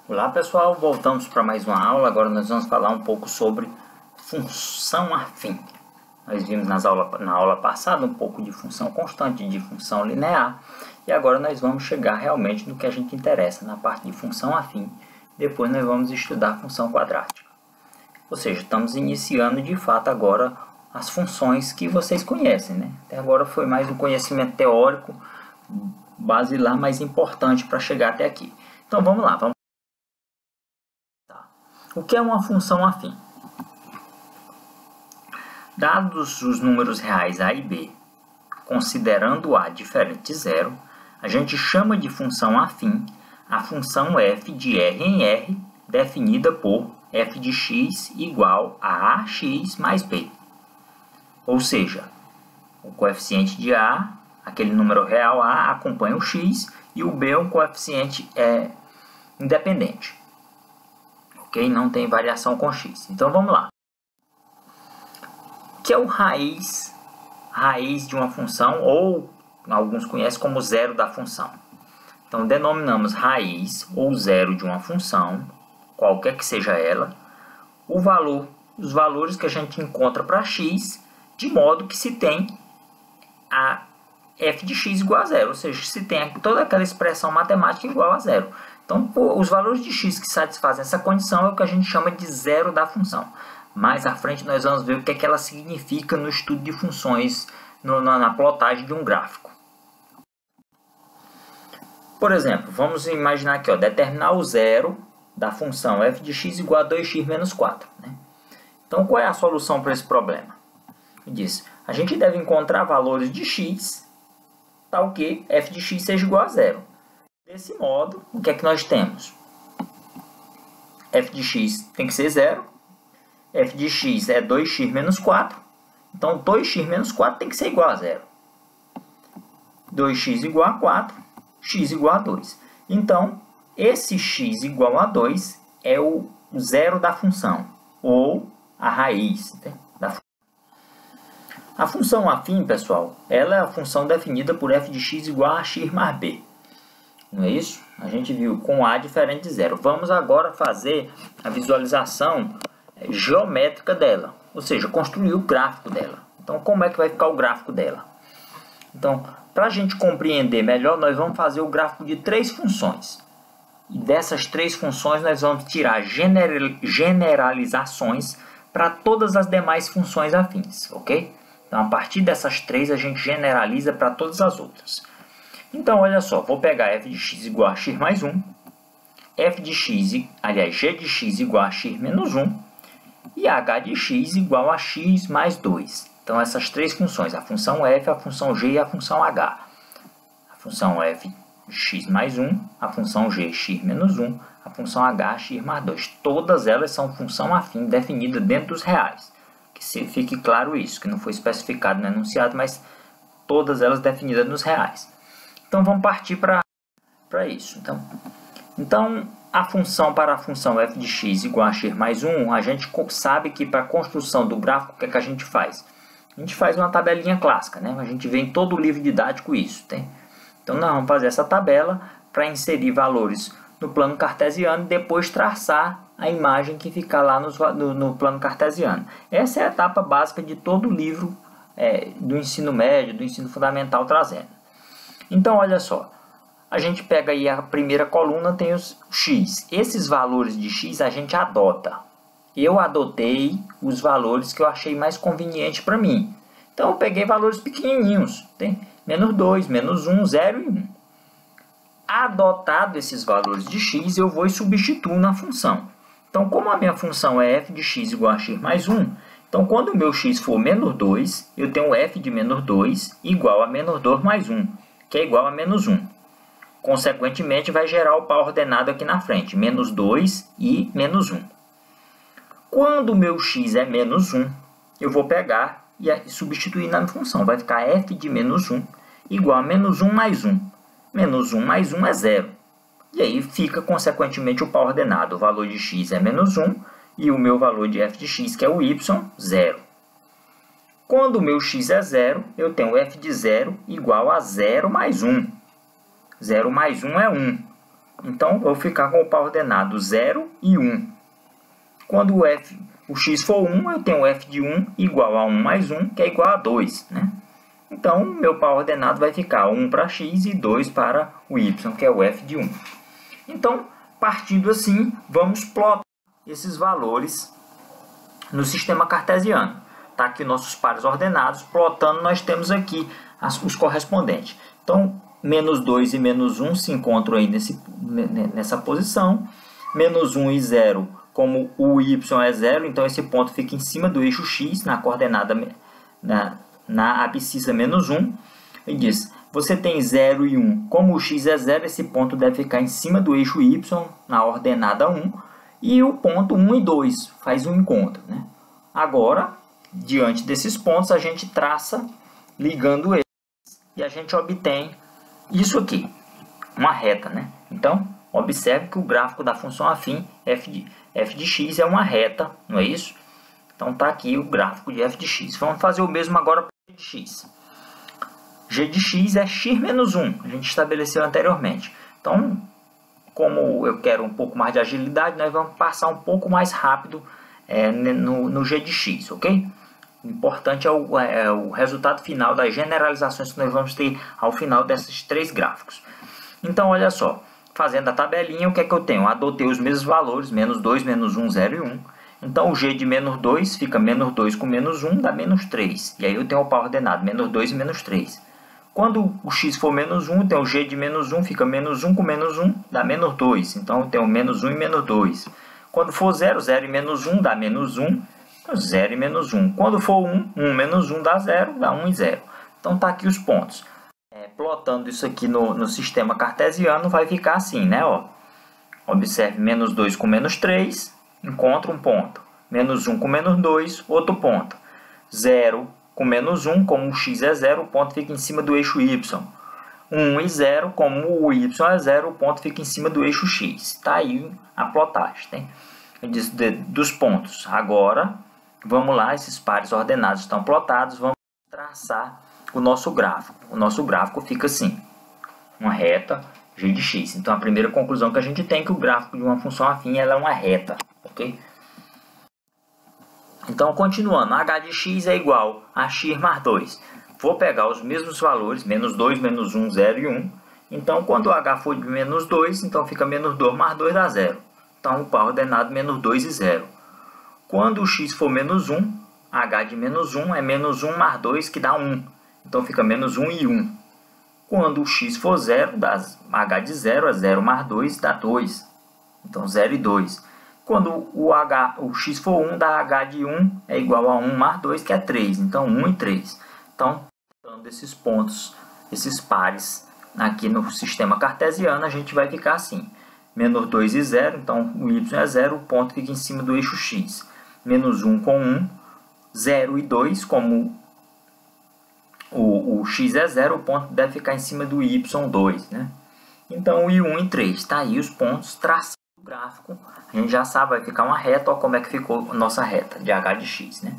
Olá pessoal, voltamos para mais uma aula. Agora nós vamos falar um pouco sobre função afim. Nós vimos na aula passada um pouco de função constante, de função linear. E agora nós vamos chegar realmente no que a gente interessa, na parte de função afim. Depois nós vamos estudar função quadrática. Ou seja, estamos iniciando de fato agora as funções que vocês conhecem, né? Até agora foi mais um conhecimento teórico, basilar, mais importante para chegar até aqui. Então vamos lá, O que é uma função afim? Dados os números reais a e b, considerando a diferente de zero, a gente chama de função afim a função f de R em R, definida por f de x igual a ax mais b. Ou seja, o coeficiente de a, aquele número real a, acompanha o x, e o b é um coeficiente independente. Ok? Não tem variação com x. Então vamos lá. O que é o raiz de uma função, ou alguns conhecem como zero da função? Então denominamos raiz ou zero de uma função, qualquer que seja ela, os valores que a gente encontra para x, de modo que se tem a f de x igual a zero, ou seja, se tem toda aquela expressão matemática igual a zero. Então, os valores de x que satisfazem essa condição é o que a gente chama de zero da função. Mais à frente nós vamos ver o que é que ela significa no estudo de funções, na plotagem de um gráfico. Por exemplo, vamos imaginar aqui, determinar o zero da função f de x igual a 2x menos 4. Né? Então, qual é a solução para esse problema? Diz, a gente deve encontrar valores de x, tal que f de x seja igual a zero. Desse modo, o que é que nós temos? F de x tem que ser zero. F de x é 2x menos 4. Então, 2x menos 4 tem que ser igual a zero. 2x igual a 4, x igual a 2. Então, esse x igual a 2 é o zero da função, ou a raiz da função. A função afim, pessoal, ela é a função definida por f de x igual a x mais b. Não é isso? A gente viu com a diferente de zero. Vamos agora fazer a visualização geométrica dela, ou seja, construir o gráfico dela. Então, como é que vai ficar o gráfico dela? Então, para a gente compreender melhor, nós vamos fazer o gráfico de três funções. E dessas três funções, nós vamos tirar generalizações para todas as demais funções afins, ok? Então, a partir dessas três, a gente generaliza para todas as outras. Então, olha só, vou pegar f de x igual a x mais 1, f de x, aliás, g de x igual a x menos 1, e h de x igual a x mais 2. Então, essas três funções, a função f, a função g e a função h. A função f, x mais 1, a função g, x menos 1, a função h, x mais 2. Todas elas são função afim definida dentro dos reais. Que fique claro isso, que não foi especificado no enunciado, mas todas elas definidas nos reais. Então, vamos partir para isso. Então, a função para a função f de x igual a x mais 1, a gente sabe que para a construção do gráfico, o que é que a gente faz? A gente faz uma tabelinha clássica, né? A gente vê em todo o livro didático isso. Então, nós vamos fazer essa tabela para inserir valores no plano cartesiano e depois traçar a imagem que fica lá no plano cartesiano. Essa é a etapa básica de todo o livro do ensino médio, do ensino fundamental trazendo. Então, olha só, a gente pega aí a primeira coluna, tem os x. Esses valores de x a gente adota. Eu adotei os valores que eu achei mais conveniente para mim. Então, eu peguei valores pequenininhos. Tem menos 2, menos 1, 0 e 1. Adotado esses valores de x, eu vou e substituo na função. Então, como a minha função é f de x igual a x mais 1, então quando o meu x for menos 2, eu tenho f de menos 2 igual a menos 2 mais 1. Que é igual a menos 1. Consequentemente, vai gerar o par ordenado aqui na frente, menos 2 e menos 1. Quando o meu x é menos 1, eu vou pegar e substituir na função. Vai ficar f de menos 1 igual a menos 1 mais 1. Menos 1 mais 1 é 0. E aí fica, consequentemente, o par ordenado. O valor de x é menos 1 e o meu valor de f de x, que é o y, 0. Quando o meu x é 0, eu tenho f de 0 igual a 0 mais 1. 0 mais 1 é 1. Então, eu vou ficar com o par ordenado 0 e 1. Quando o x for 1, eu tenho f de 1 igual a 1 mais 1, que é igual a 2, né? Então, meu par ordenado vai ficar 1 para x e 2 para o y, que é o f de 1. Então, partindo assim, vamos plotar esses valores no sistema cartesiano. Está aqui nossos pares ordenados. Plotando, nós temos aqui os correspondentes. Então, menos 2 e menos 1 se encontram aí nessa posição. Menos 1 e 0, como o y é 0, então esse ponto fica em cima do eixo x, na coordenada, na abscissa menos 1. E diz, você tem 0 e 1. Como o x é 0, esse ponto deve ficar em cima do eixo y, na ordenada 1. E o ponto 1 e 2 faz um encontro, né? Agora, diante desses pontos, a gente traça ligando eles e a gente obtém isso aqui, uma reta, né? Então, observe que o gráfico da função afim f de x é uma reta, não é isso? Então, está aqui o gráfico de f de x. Vamos fazer o mesmo agora para g de x. G de x é x menos 1, a gente estabeleceu anteriormente. Então, como eu quero um pouco mais de agilidade, nós vamos passar um pouco mais rápido no g de x, ok? O importante é o resultado final das generalizações que nós vamos ter ao final desses três gráficos. Então, olha só, fazendo a tabelinha, o que é que eu tenho? Adotei os mesmos valores, menos 2, menos 1, 0 e 1. Então, o g de menos 2 fica menos 2 com menos 1, dá menos 3. E aí eu tenho o par ordenado, menos 2 e menos 3. Quando o x for menos 1, então o g de menos 1 fica menos 1 com menos 1, dá menos 2. Então, eu tenho menos 1 e menos 2. Quando for 0, 0 e menos 1 dá menos 1, 0 e menos 1. Quando for 1, 1 menos 1 dá 0, dá 1 e 0. Então, está aqui os pontos. Plotando isso aqui no sistema cartesiano, vai ficar assim, né? Ó. Observe, menos 2 com menos 3, encontra um ponto. Menos 1 com menos 2, outro ponto. 0 com menos 1, como o x é 0, o ponto fica em cima do eixo y. 1 e 0, como o y é 0, o ponto fica em cima do eixo x. Está aí a plotagem, né? Dos pontos. Agora, vamos lá, esses pares ordenados estão plotados, vamos traçar o nosso gráfico. O nosso gráfico fica assim, uma reta g de x. Então, a primeira conclusão que a gente tem é que o gráfico de uma função afim ela é uma reta, ok? Então, continuando, h de x é igual a x mais 2. Vou pegar os mesmos valores, menos 2, menos 1, 0 e 1. Então, quando o h for de menos 2, então fica menos 2 mais 2 dá 0. Então, o par ordenado menos 2 e 0. Quando o x for menos 1, h de menos 1 é menos 1 mais 2, que dá 1. Então, fica menos 1 e 1. Quando o x for 0, dá h de 0 é 0 mais 2, dá 2. Então, 0 e 2. Quando o x for 1, dá h de 1 é igual a 1 mais 2, que é 3. Então, 1 e 3. Então, dando esses pontos, esses pares aqui no sistema cartesiano, a gente vai ficar assim. Menos 2 e 0, então o y é 0, o ponto fica em cima do eixo x. Menos 1 com 1, 0 e 2, como o x é 0, o ponto deve ficar em cima do y2, né? Então, e 1 e 3, está aí os pontos traçados do gráfico. A gente já sabe, vai ficar uma reta, olha como é que ficou a nossa reta de h de x, né?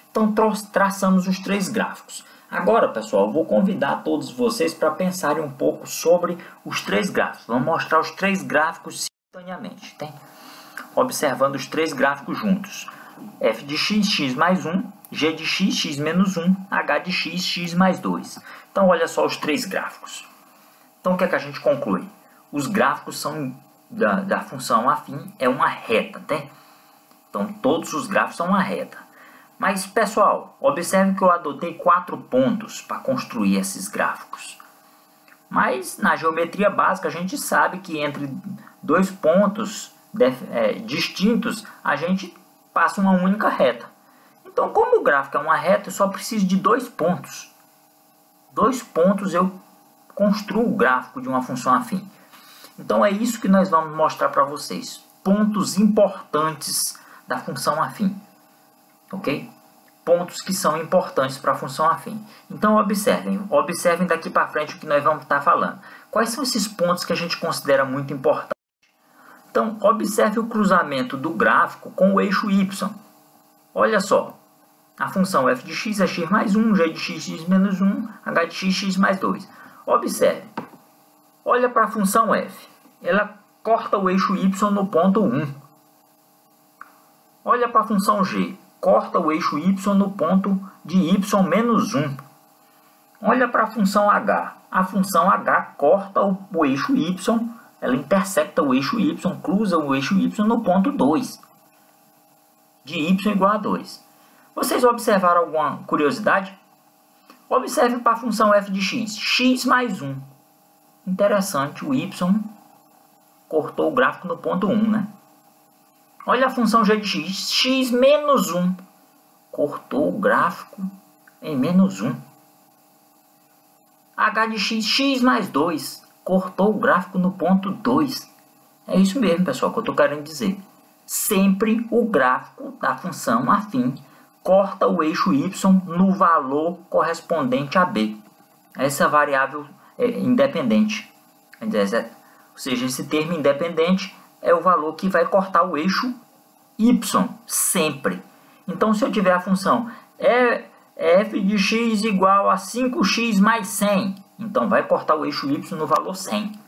Então, traçamos os três gráficos. Agora, pessoal, eu vou convidar todos vocês para pensarem um pouco sobre os três gráficos. Vamos mostrar os três gráficos simultaneamente, tá? Observando os três gráficos juntos. F de x, x mais 1, g de x, x menos 1, h de x, x mais 2. Então, olha só os três gráficos. Então, o que é que a gente conclui? Os gráficos são da função afim é uma reta, tá? Então, todos os gráficos são uma reta. Mas, pessoal, observe que eu adotei 4 pontos para construir esses gráficos. Mas, na geometria básica, a gente sabe que entre dois pontos distintos, a gente passa uma única reta. Então, como o gráfico é uma reta, eu só preciso de 2 pontos. 2 pontos eu construo o gráfico de uma função afim. Então, é isso que nós vamos mostrar para vocês. Pontos importantes da função afim. Ok? Pontos que são importantes para a função afim. Então, observem daqui para frente o que nós vamos estar falando. Quais são esses pontos que a gente considera muito importantes? Então, observe o cruzamento do gráfico com o eixo y. Olha só, a função f de x é x mais 1, g de x, x menos 1, h de x, x mais 2. Observe, olha para a função f. ela corta o eixo y no ponto 1. Olha para a função g, corta o eixo y no ponto de y menos 1. Olha para a função h. A função h corta o eixo y, ela intersecta o eixo y, cruza o eixo y no ponto 2. De y igual a 2. Vocês observaram alguma curiosidade? Observe para a função f de x. X mais 1. Interessante, o y cortou o gráfico no ponto 1, né? Olha a função g de x. X menos 1. Cortou o gráfico em menos 1. H de x, x mais 2. Cortou o gráfico no ponto 2. É isso mesmo, pessoal, que eu estou querendo dizer. Sempre o gráfico da função afim corta o eixo y no valor correspondente a b. Essa variável é independente. Ou seja, esse termo independente é o valor que vai cortar o eixo y, sempre. Então, se eu tiver a função f de x igual a 5x mais 100, então vai cortar o eixo y no valor 100.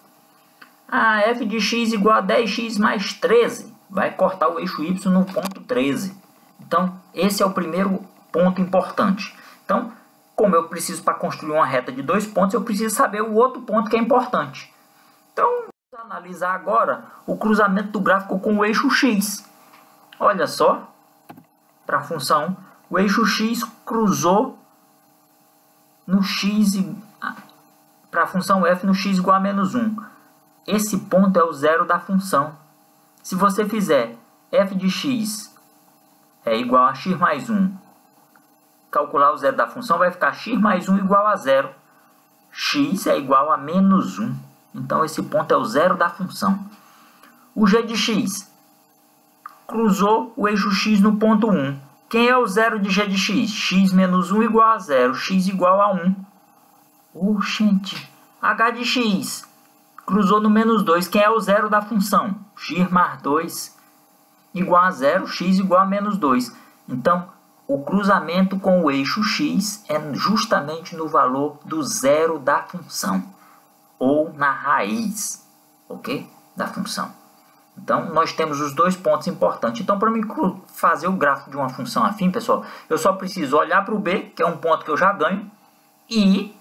F de x igual a 10x mais 13, vai cortar o eixo y no ponto 13. Então, esse é o primeiro ponto importante. Então, como eu preciso para construir uma reta de 2 pontos, eu preciso saber o outro ponto que é importante. Então, vamos analisar agora o cruzamento do gráfico com o eixo x. Olha só, para a função, o eixo x cruzou no x, para a função f no x igual a menos 1. Esse ponto é o zero da função. Se você fizer f de x é igual a x mais 1, calcular o zero da função, vai ficar x mais 1 igual a 0. X é igual a menos 1. Então, esse ponto é o zero da função. O g de x cruzou o eixo x no ponto 1. Quem é o zero de g de x? X menos 1 igual a 0. X igual a 1. Oxente. H de x cruzou no menos 2. Quem é o zero da função? X mais 2 igual a 0. X igual a menos 2. Então, o cruzamento com o eixo x é justamente no valor do zero da função, ou na raiz, ok? Da função. Então, nós temos os dois pontos importantes. Então, para mim fazer o gráfico de uma função afim, pessoal, eu só preciso olhar para o b, que é um ponto que eu já ganho, e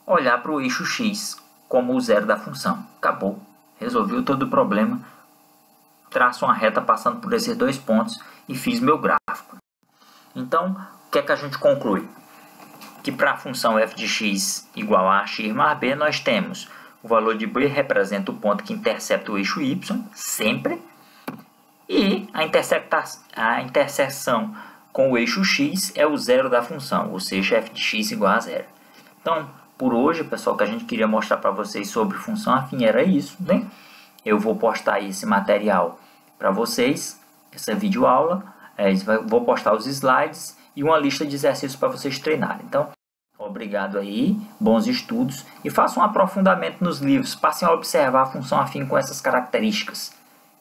olhar para o eixo x como o zero da função. Acabou. Resolveu todo o problema. Traço uma reta passando por esses dois pontos e fiz meu gráfico. Então, o que é que a gente conclui? Que para a função f de x igual a x mais b, nós temos o valor de b representa o ponto que intercepta o eixo y, sempre, e a interseção com o eixo x é o zero da função, ou seja, f de x igual a 0. Então, por hoje, pessoal, o que a gente queria mostrar para vocês sobre função afim era isso, né? Eu vou postar esse material para vocês, essa videoaula, vou postar os slides e uma lista de exercícios para vocês treinarem. Então, obrigado aí, bons estudos e façam um aprofundamento nos livros, passem a observar a função afim com essas características.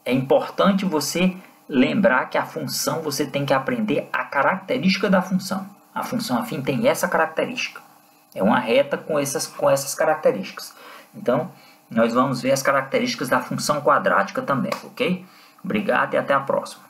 É importante você lembrar que a função você tem que aprender a característica da função. A função afim tem essa característica. É uma reta com essas características. Então, nós vamos ver as características da função quadrática também, ok? Obrigado e até a próxima.